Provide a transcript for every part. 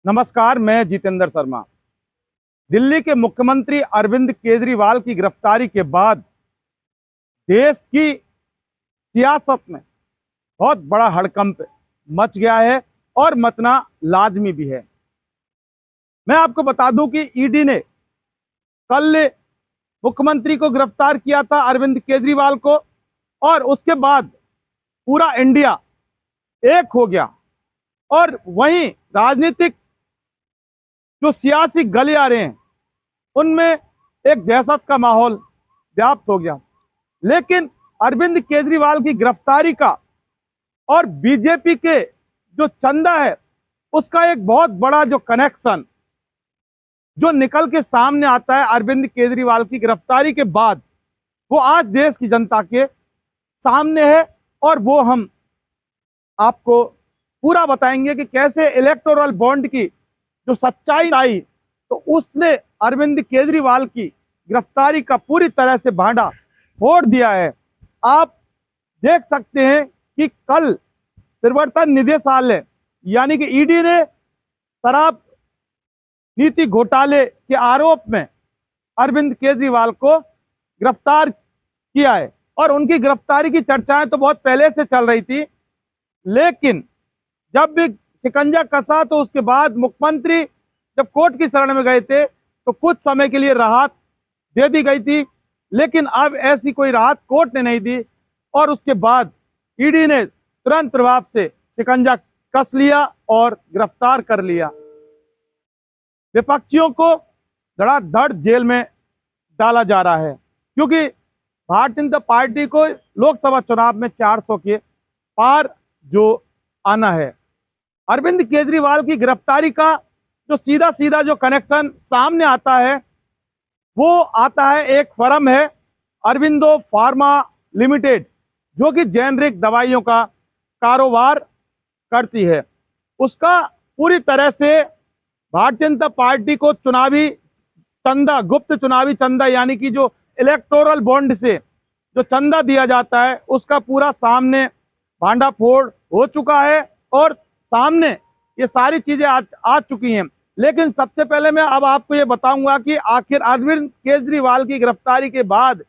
नमस्कार, मैं जितेंद्र शर्मा। दिल्ली के मुख्यमंत्री अरविंद केजरीवाल की गिरफ्तारी के बाद देश की सियासत में बहुत बड़ा हड़कंप मच गया है और मचना लाजमी भी है। मैं आपको बता दूं कि ईडी ने कल मुख्यमंत्री को गिरफ्तार किया था, अरविंद केजरीवाल को, और उसके बाद पूरा इंडिया एक हो गया और वहीं राजनीतिक जो सियासी गलियारे हैं उनमें एक दहशत का माहौल व्याप्त हो गया। लेकिन अरविंद केजरीवाल की गिरफ्तारी का और बीजेपी के जो चंदा है उसका एक बहुत बड़ा जो कनेक्शन जो निकल के सामने आता है अरविंद केजरीवाल की गिरफ्तारी के बाद, वो आज देश की जनता के सामने है और वो हम आपको पूरा बताएंगे कि कैसे इलेक्टोरल बॉन्ड की जो सच्चाई आई तो उसने अरविंद केजरीवाल की गिरफ्तारी का पूरी तरह से भांडा फोड़ दिया है। आप देख सकते हैं कि कल प्रवर्तन निदेशालय यानी कि ईडी ने शराब नीति घोटाले के आरोप में अरविंद केजरीवाल को गिरफ्तार किया है और उनकी गिरफ्तारी की चर्चाएं तो बहुत पहले से चल रही थी, लेकिन जब भी शिकंजा कसा तो उसके बाद मुख्यमंत्री जब कोर्ट की शरण में गए थे तो कुछ समय के लिए राहत दे दी गई थी, लेकिन अब ऐसी कोई राहत कोर्ट ने नहीं दी और उसके बाद ईडी ने तुरंत प्रभाव से शिकंजा कस लिया और गिरफ्तार कर लिया। विपक्षियों को धड़ाधड़ जेल में डाला जा रहा है क्योंकि भारतीय जनता पार्टी को लोकसभा चुनाव में 400 के पार जो आना है। अरविंद केजरीवाल की गिरफ्तारी का जो सीधा सीधा जो कनेक्शन सामने आता है वो आता है, एक फर्म है अरविंदो फार्मा लिमिटेड जो कि जेनरिक दवाइयों का कारोबार करती है। उसका पूरी तरह से भारतीय जनता पार्टी को चुनावी चंदा, गुप्त चुनावी चंदा यानी कि जो इलेक्टोरल बॉन्ड से जो चंदा दिया जाता है उसका पूरा सामने भांडाफोड़ हो चुका है और सामने ये सारी चीजें आ चुकी हैं। लेकिन सबसे पहले मैं अब आपको ये बताऊंगा कि आखिर अरविंद केजरीवाल की गिरफ्तारी के बाद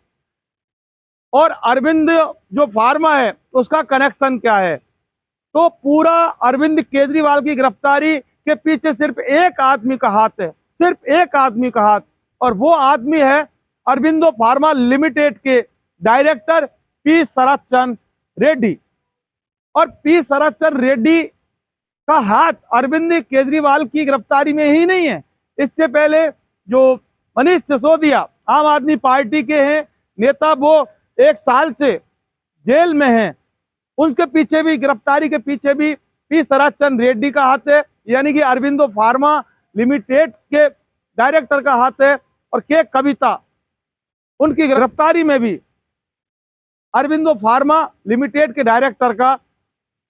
और अरविंद जो फार्मा है उसका कनेक्शन क्या है। तो पूरा अरविंद केजरीवाल की गिरफ्तारी के पीछे सिर्फ एक आदमी का हाथ है, सिर्फ एक आदमी का हाथ, और वो आदमी है अरविंदो फार्मा लिमिटेड के डायरेक्टर पी शरद चंद्र रेड्डी। और पी शरद चंद्र रेड्डी का हाथ अरविंद केजरीवाल की गिरफ्तारी में ही नहीं है, इससे पहले जो मनीष सिसोदिया आम आदमी पार्टी के हैं नेता, वो 1 साल से जेल में हैं, उनके पीछे भी, गिरफ्तारी के पीछे भी पी शरद चंद्र रेड्डी का हाथ है, यानी कि अरविंदो फार्मा लिमिटेड के डायरेक्टर का हाथ है। और के कविता, उनकी गिरफ्तारी में भी अरविंदो फार्मा लिमिटेड के डायरेक्टर का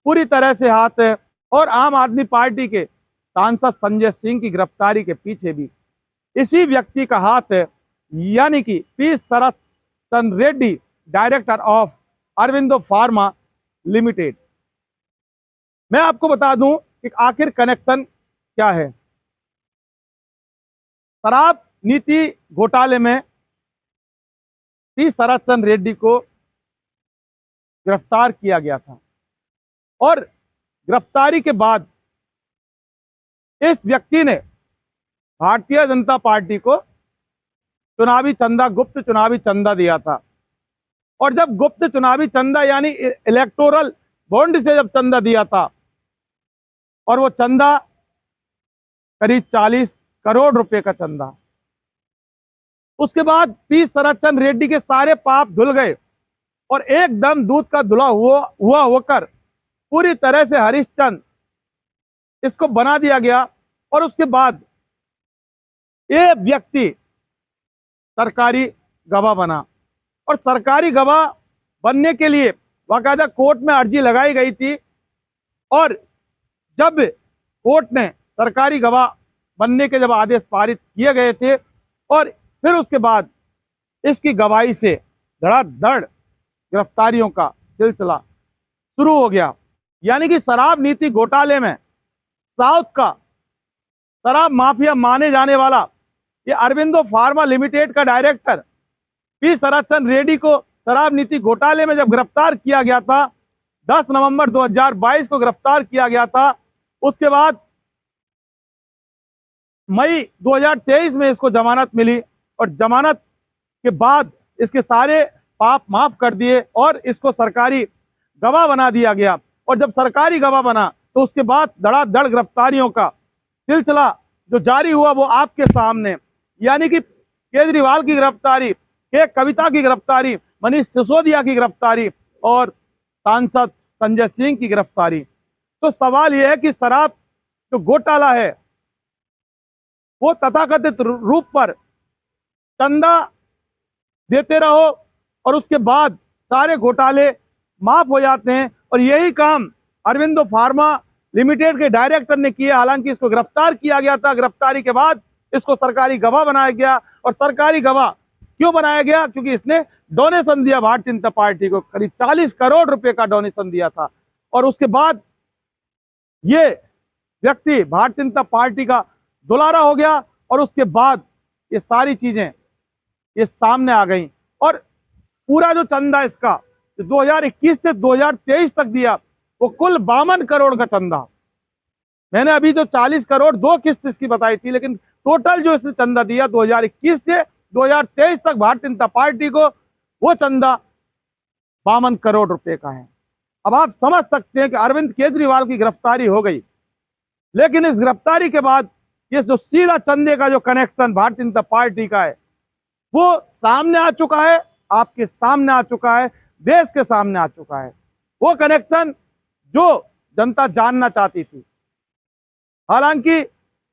पूरी तरह से हाथ है। और आम आदमी पार्टी के सांसद संजय सिंह की गिरफ्तारी के पीछे भी इसी व्यक्ति का हाथ है, यानी कि P Sharad Chandra Reddy, director of Aurobindo pharma limited. मैं आपको बता दूं कि आखिर कनेक्शन क्या है। शराब नीति घोटाले में पी शरद चंद्र रेड्डी को गिरफ्तार किया गया था और गिरफ्तारी के बाद इस व्यक्ति ने भारतीय जनता पार्टी को चुनावी चंदा, गुप्त चुनावी चंदा दिया था। और जब गुप्त चुनावी चंदा यानी इलेक्टोरल बॉन्ड से जब चंदा दिया था और वो चंदा करीब 40 करोड़ रुपए का चंदा, उसके बाद पी शरद चंद्र रेड्डी के सारे पाप धुल गए और एकदम दूध का धुला हुआ होकर पूरी तरह से हरिश्चंद्र इसको बना दिया गया। और उसके बाद ये व्यक्ति सरकारी गवाह बना और सरकारी गवाह बनने के लिए बाकायदा कोर्ट में अर्जी लगाई गई थी। और जब कोर्ट ने सरकारी गवाह बनने के जब आदेश पारित किए गए थे और फिर उसके बाद इसकी गवाही से धड़ाधड़ गिरफ्तारियों का सिलसिला शुरू हो गया। यानी कि शराब नीति घोटाले में साउथ का शराब माफिया माने जाने वाला ये अरबिंदो फार्मा लिमिटेड का डायरेक्टर पी शरदचंद्र रेड्डी को शराब नीति घोटाले में जब गिरफ्तार किया गया था, 10 नवंबर 2022 को गिरफ्तार किया गया था। उसके बाद मई 2023 में इसको जमानत मिली और जमानत के बाद इसके सारे पाप माफ कर दिए और इसको सरकारी गवाह बना दिया गया। और जब सरकारी गवाह बना तो उसके बाद धड़ाधड़ गिरफ्तारियों का सिलसिला जो जारी हुआ वो आपके सामने, यानी कि केजरीवाल की गिरफ्तारी, के कविता की गिरफ्तारी, मनीष सिसोदिया की गिरफ्तारी और सांसद संजय सिंह की गिरफ्तारी। तो सवाल यह है कि शराब जो घोटाला है वो तथाकथित रूप पर चंदा देते रहो और उसके बाद सारे घोटाले माफ हो जाते हैं। और यही काम अरबिंदो फार्मा लिमिटेड के डायरेक्टर ने किया। हालांकि इसको गिरफ्तार किया गया था, गिरफ्तारी के बाद इसको सरकारी गवाह बनाया गया। और सरकारी गवाह क्यों बनाया गया? क्योंकि इसने डोनेशन दिया भारतीय जनता पार्टी को, करीब 40 करोड़ रुपए का डोनेशन दिया था। और उसके बाद ये व्यक्ति भारतीय जनता पार्टी का दुलारा हो गया और उसके बाद ये सारी चीजें ये सामने आ गई। और पूरा जो चंदा इसका 2021 से 2023 तक दिया वो कुल 52 करोड़ का चंदा। मैंने अभी जो 40 करोड़ 2 किस्त इसकी बताई थी, लेकिन टोटल जो इसने चंदा दिया 2021 से 2023 तक भारतीय जनता पार्टी को, वो चंदा 52 करोड़ रुपए का है। अब आप समझ सकते हैं कि अरविंद केजरीवाल की गिरफ्तारी हो गई, लेकिन इस गिरफ्तारी के बाद ये जो सीधा चंदे का जो कनेक्शन भारतीय जनता पार्टी का है वो सामने आ चुका है, आपके सामने आ चुका है, देश के सामने आ चुका है। वो कनेक्शन जो जनता जानना चाहती थी। हालांकि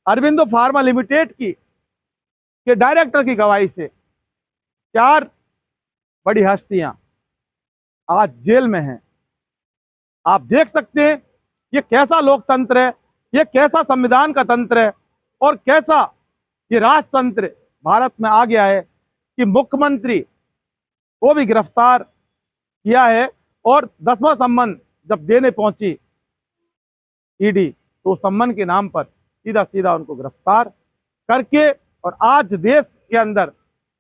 अरबिंदो फार्मा लिमिटेड के डायरेक्टर की गवाही से 4 बड़ी हस्तियां आज जेल में हैं। आप देख सकते हैं ये कैसा लोकतंत्र है, ये कैसा संविधान का तंत्र है और कैसा ये राजतंत्र भारत में आ गया है कि मुख्यमंत्री को भी गिरफ्तार किया है। और 10वां सम्मन जब देने पहुंची ईडी तो सम्मन के नाम पर सीधा सीधा उनको गिरफ्तार करके, और आज देश के अंदर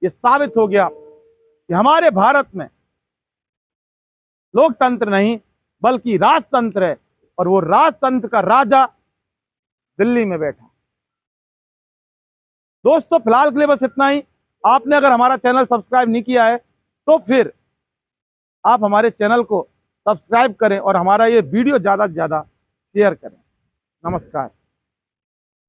ये साबित हो गया कि हमारे भारत में लोकतंत्र नहीं बल्कि राजतंत्र है और वो राजतंत्र का राजा दिल्ली में बैठा। दोस्तों फिलहाल के लिए बस इतना ही। आपने अगर हमारा चैनल सब्सक्राइब नहीं किया है तो फिर आप हमारे चैनल को सब्सक्राइब करें और हमारा ये वीडियो ज़्यादा से ज़्यादा शेयर करें। नमस्कार।